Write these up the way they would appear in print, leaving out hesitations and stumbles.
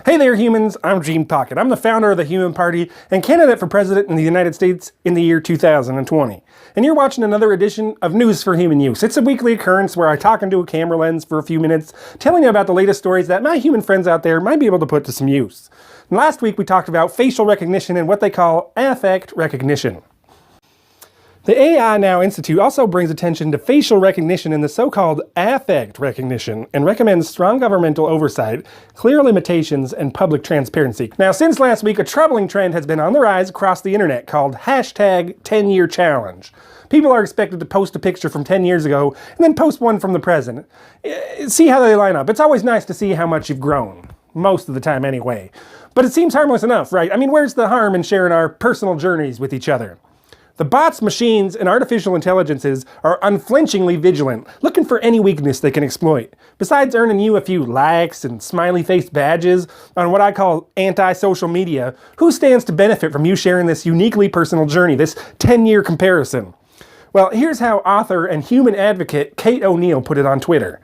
Hey there, humans. I'm Gene Pocket. I'm the founder of the Human Party and candidate for president in the United States in the year 2020. And you're watching another edition of News for Human Use. It's a weekly occurrence where I talk into a camera lens for a few minutes, telling you about the latest stories that my human friends out there might be able to put to some use. And last week we talked about facial recognition and what they call affect recognition. The AI Now Institute also brings attention to facial recognition in the so-called affect recognition and recommends strong governmental oversight, clear limitations, and public transparency. Now, since last week, a troubling trend has been on the rise across the internet called hashtag 10-year challenge. People are expected to post a picture from 10 years ago and then post one from the present. See how they line up. It's always nice to see how much you've grown. Most of the time anyway. But it seems harmless enough, right? I mean, where's the harm in sharing our personal journeys with each other? The bots, machines, and artificial intelligences are unflinchingly vigilant, looking for any weakness they can exploit. Besides earning you a few likes and smiley-faced badges on what I call anti-social media, who stands to benefit from you sharing this uniquely personal journey, this 10-year comparison? Well, here's how author and human advocate Kate O'Neill put it on Twitter.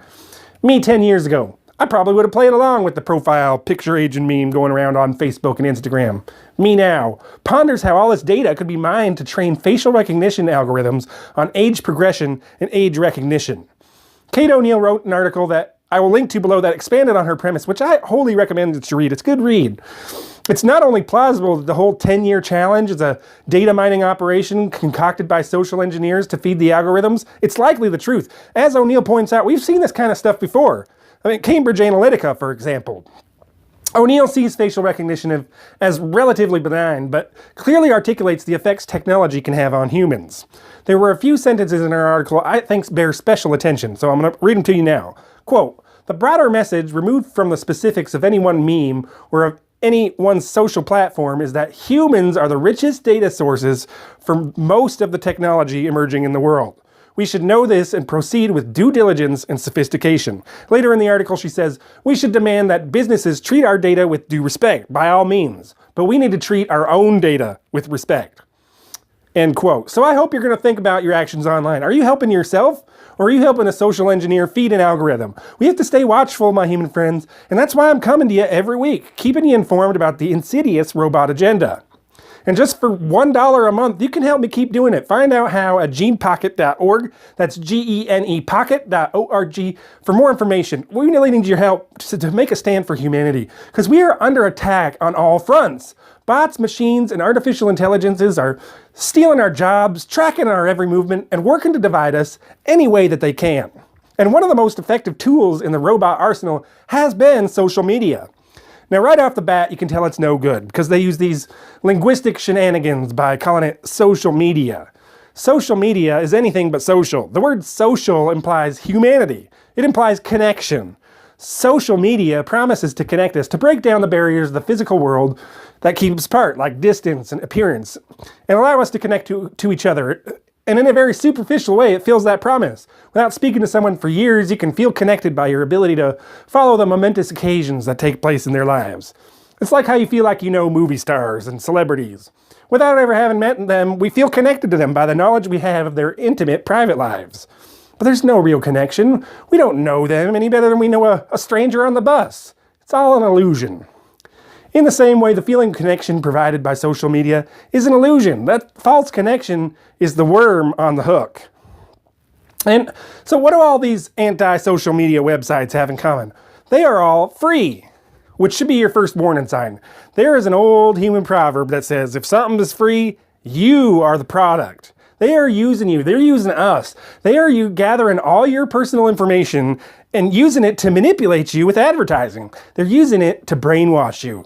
Me 10 years ago. I probably would have played along with the profile picture agent meme going around on Facebook and Instagram. Me now ponders how all this data could be mined to train facial recognition algorithms on age progression and age recognition. Kate O'Neill wrote an article that I will link to below that expanded on her premise, which I wholly recommend that you read. It's a good read. It's not only plausible that the whole 10-year challenge is a data mining operation concocted by social engineers to feed the algorithms, it's likely the truth. As O'Neill points out, we've seen this kind of stuff before. I mean, Cambridge Analytica, for example. O'Neill sees facial recognition as relatively benign, but clearly articulates the effects technology can have on humans. There were a few sentences in her article I think bear special attention, so I'm going to read them to you now. Quote, "The broader message, removed from the specifics of any one meme or of any one social platform, is that humans are the richest data sources for most of the technology emerging in the world. We should know this and proceed with due diligence and sophistication." Later in the article she says, "We should demand that businesses treat our data with due respect, by all means, but we need to treat our own data with respect." End quote. So I hope you're going to think about your actions online. Are you helping yourself, or are you helping a social engineer feed an algorithm? We have to stay watchful, my human friends, and that's why I'm coming to you every week, keeping you informed about the insidious robot agenda. And just for $1 a month, you can help me keep doing it. Find out how at genepocket.org. That's GENE pocket.org for more information. We really need your help to make a stand for humanity, because we are under attack on all fronts. Bots, machines, and artificial intelligences are stealing our jobs, tracking our every movement, and working to divide us any way that they can. And one of the most effective tools in the robot arsenal has been social media. Now, right off the bat, you can tell it's no good, because they use these linguistic shenanigans by calling it social media. Social media is anything but social. The word social implies humanity. It implies connection. Social media promises to connect us, to break down the barriers of the physical world that keep us apart, like distance and appearance, and allow us to connect to each other. And in a very superficial way, it fills that promise. Without speaking to someone for years, you can feel connected by your ability to follow the momentous occasions that take place in their lives. It's like how you feel like you know movie stars and celebrities. Without ever having met them, we feel connected to them by the knowledge we have of their intimate private lives. But there's no real connection. We don't know them any better than we know a stranger on the bus. It's all an illusion. In the same way, the feeling of connection provided by social media is an illusion. That false connection is the worm on the hook. And so what do all these anti-social media websites have in common? They are all free, which should be your first warning sign. There is an old human proverb that says, if something is free, you are the product. They are using you. They're using us. They are gathering all your personal information and using it to manipulate you with advertising. They're using it to brainwash you.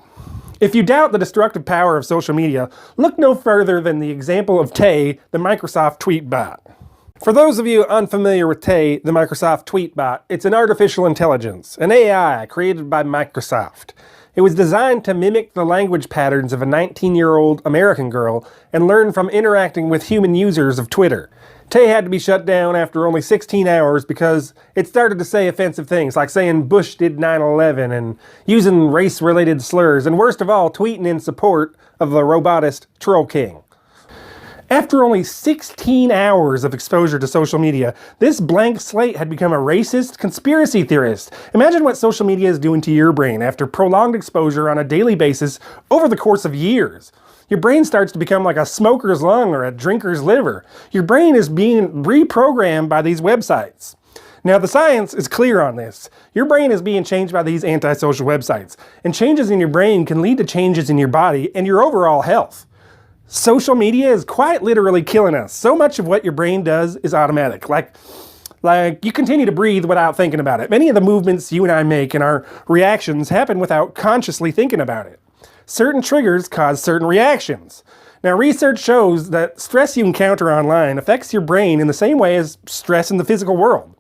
If you doubt the destructive power of social media, look no further than the example of Tay, the Microsoft tweet bot. For those of you unfamiliar with Tay, the Microsoft tweet bot, it's an artificial intelligence, an AI created by Microsoft. It was designed to mimic the language patterns of a 19-year-old American girl and learn from interacting with human users of Twitter. Tay had to be shut down after only 16 hours because it started to say offensive things, like saying Bush did 9/11 and using race-related slurs, and worst of all, tweeting in support of the robotist Troll King. After only 16 hours of exposure to social media, this blank slate had become a racist conspiracy theorist. Imagine what social media is doing to your brain after prolonged exposure on a daily basis over the course of years. Your brain starts to become like a smoker's lung or a drinker's liver. Your brain is being reprogrammed by these websites. Now, the science is clear on this. Your brain is being changed by these antisocial websites, and changes in your brain can lead to changes in your body and your overall health. Social media is quite literally killing us. So much of what your brain does is automatic. Like you continue to breathe without thinking about it. Many of the movements you and I make and our reactions happen without consciously thinking about it. Certain triggers cause certain reactions. Now, research shows that stress you encounter online affects your brain in the same way as stress in the physical world.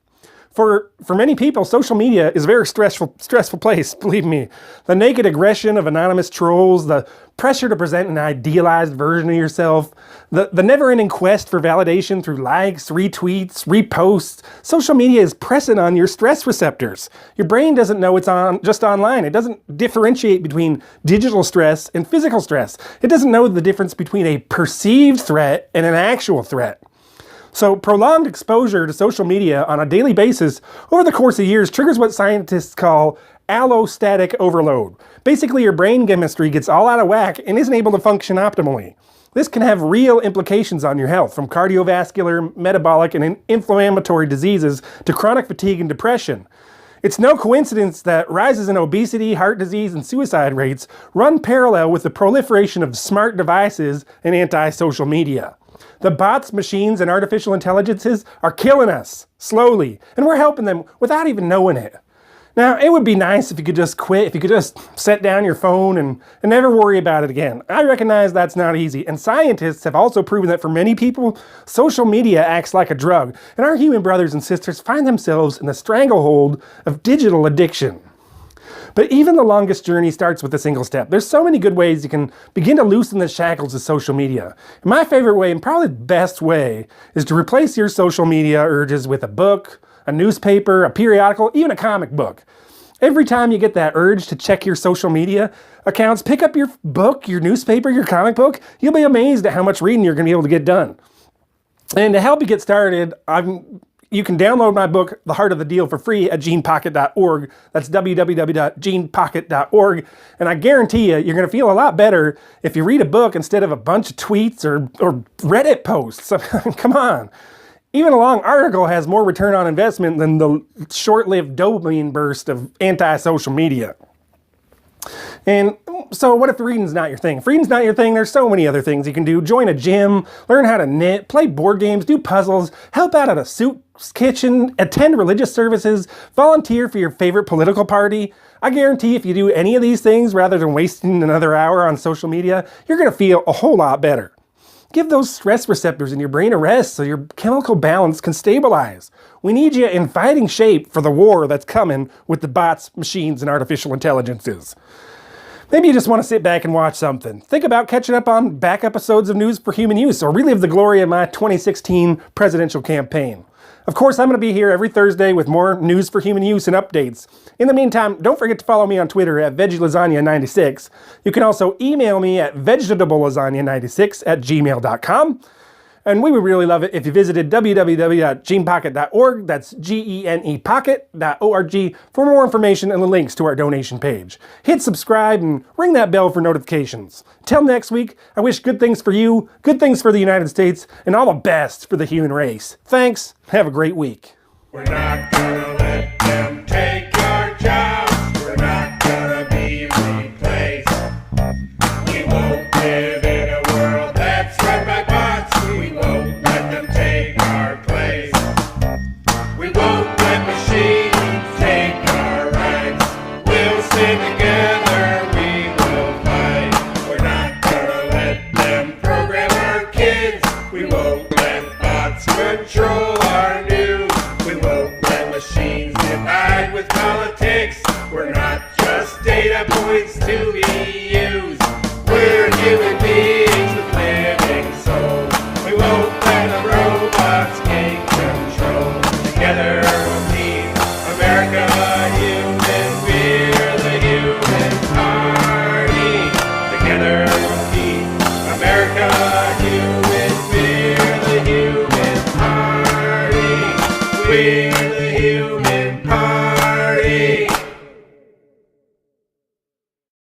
For many people, social media is a very stressful place, believe me. The naked aggression of anonymous trolls, the pressure to present an idealized version of yourself, the never-ending quest for validation through likes, retweets, reposts. Social media is pressing on your stress receptors. Your brain doesn't know it's just online. It doesn't differentiate between digital stress and physical stress. It doesn't know the difference between a perceived threat and an actual threat. So prolonged exposure to social media on a daily basis over the course of years triggers what scientists call allostatic overload. Basically, your brain chemistry gets all out of whack and isn't able to function optimally. This can have real implications on your health, from cardiovascular, metabolic, and inflammatory diseases to chronic fatigue and depression. It's no coincidence that rises in obesity, heart disease, and suicide rates run parallel with the proliferation of smart devices and anti-social media. The bots, machines, and artificial intelligences are killing us, slowly, and we're helping them without even knowing it. Now, it would be nice if you could just quit, if you could just set down your phone and never worry about it again. I recognize that's not easy, and scientists have also proven that for many people, social media acts like a drug, and our human brothers and sisters find themselves in the stranglehold of digital addiction. But even the longest journey starts with a single step. There's so many good ways you can begin to loosen the shackles of social media. And my favorite way, and probably the best way, is to replace your social media urges with a book, a newspaper, a periodical, even a comic book. Every time you get that urge to check your social media accounts, pick up your book, your newspaper, your comic book. You'll be amazed at how much reading you're going to be able to get done. And to help you get started, you can download my book, The Heart of the Deal, for free at genepocket.org. That's www.genepocket.org. And I guarantee you're going to feel a lot better if you read a book instead of a bunch of tweets or Reddit posts. Come on. Even a long article has more return on investment than the short-lived dopamine burst of anti-social media. And so what if reading's not your thing? If reading's not your thing, there's so many other things you can do. Join a gym, learn how to knit, play board games, do puzzles, help out at a soup kitchen, attend religious services, volunteer for your favorite political party. I guarantee if you do any of these things rather than wasting another hour on social media, you're going to feel a whole lot better. Give those stress receptors in your brain a rest so your chemical balance can stabilize. We need you in fighting shape for the war that's coming with the bots, machines, and artificial intelligences. Maybe you just want to sit back and watch something. Think about catching up on back episodes of News for Human Use, or relive the glory of my 2016 presidential campaign. Of course, I'm going to be here every Thursday with more News for Human Use and updates. In the meantime, don't forget to follow me on Twitter at VeggieLasagna96. You can also email me at vegetablelasagna96@gmail.com. And we would really love it if you visited www.genepocket.org, that's genepocket.org, for more information and the links to our donation page. Hit subscribe and ring that bell for notifications. Till next week, I wish good things for you, good things for the United States, and all the best for the human race. Thanks. Have a great week. We're not gonna let them take our jobs. We're not gonna be replaced. We won't live in a world that's run by bots. We won't let them take our place. We won't let machines take our rights. We'll stand together, we will fight. We're not gonna let them program our kids. We won't let bots control our news. We won't let machines divide with politics. We're not just data points to be